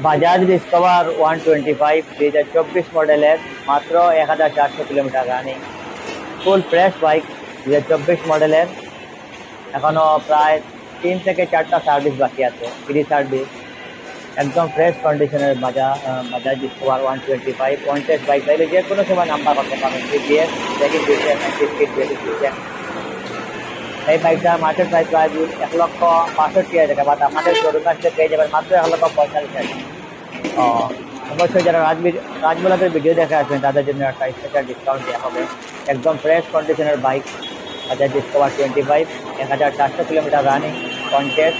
Bajaj discover 125 2024 মডেলের, মাত্র 1400 kilometre running. Full fresh bike, 2024 মডেলের। এখনো প্রায় 3 থেকে 4টা সার্ভিস বাকি আছে, ফ্রি সার্ভিস। একদম ফ্রেশ কন্ডিশনের বাজাজ ডিসকভার 125 পঞ্চাশ বাইক চাইলে যে কোনো সময় নাম্বার করতে পারবেন। GPS braking system, anti skid braking system. এই বাইকটা মার্কেট প্রাইস প্রায় 1,65,000 টাকা, বাট আমাদের শোরুম আসলে পেয়ে যাবেন মাত্র 1,45,000 টাকা। ও, অবশ্যই যারা রাজমোলাদের ভিডিও দেখে আসবেন তাদের জন্য একটা স্পেশাল ডিসকাউন্ট দেওয়া হবে। একদম ফ্রেশ কন্ডিশনের bike, Bajaj discover 25, 1400 kilometre running, contest.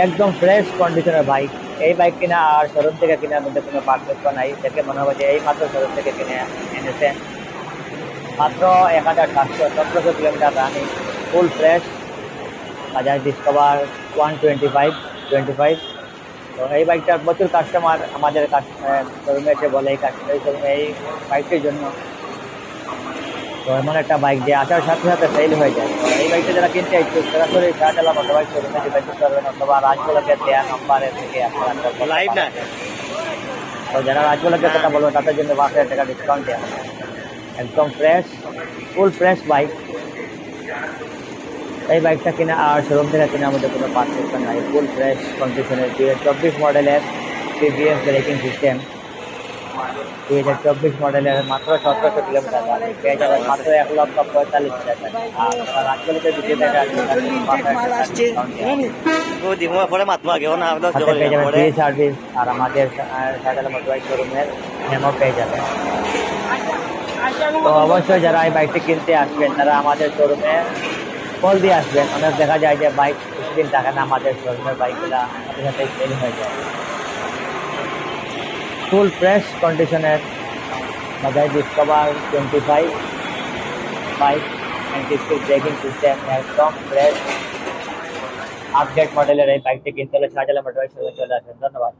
একদম ফ্রেশ কন্ডিশনের বাইক। এই বাইক কিনা আর শোরুম থেকে কেনার মধ্যে কোনো পার্থক্য নাই। দেখে মনে হবে যে এই মাত্র শোরুম থেকে কিনে এনেছেন। মাত্র 1700, 1700 kilometre running, full fresh Bajaj discover 125। তো এই বাইকটা প্রচুর কাস্টমার আমাদের শোরুমে এসে বলে এই বাইকটির জন্য। তো এমন একটা বাইক যে আসার সাথে সাথে সেল হয়ে যায়। তো এই বাইকটা যারা কিনতে ইচ্ছুক সরাসরি শাহজালাল মোটরবাইক শোরুমে যোগাযোগ করবেন, অথবা রাজমোলকের দেওয়া নম্বরে থেকে আপনারা লাইভ না। তো যারা রাজমোলকের কথা বলবেন তাদের জন্য 5,000 টাকা ডিসকাউন্ট দেওয়া হবে। একদম ফ্রেশ, ফুল ফ্রেশ বাইক। এই বাইকটা কিনা আর শোরুম থেকে কেনার মধ্যে কোনো পার্থক্য নাই। ফুল ফ্রেশ কন্ডিশনের 2024 মডেলের টিভিএস ব্রেকিং সিস্টেম, 2024 মডেলের, মাত্র 1700 কিলোমিটার রানিং, পেয়ে যাবেন মাত্র 1,45,000 টাকা। আর রাজমোলকের ভিডিও দেখা ফ্রি সার্ভিস, আর আমাদের শাহজালাল মোটরবাইক শোরুমের মেমো পেয়ে যাবেন। তো অবশ্যই যারা এই বাইকটি কিনতে আসবেন তারা আমাদের শোরুমে কল দিয়ে আসবেন। অনেক দেখা যায় যে বাইক কিছুদিন থাকে না, আমাদের শোরুমের বাইকগুলা সাথে সাথে সেল হয়ে যায়। ফুল ফ্রেশ কন্ডিশনের Bajaj discover 25 bike, anti skid braking system, একদম ফ্রেশ আপডেট মডেলের এই বাইকটি কিনতে হলে শাহজালাল মোটরবাইক শোরুমে চলে আসবেন। ধন্যবাদ।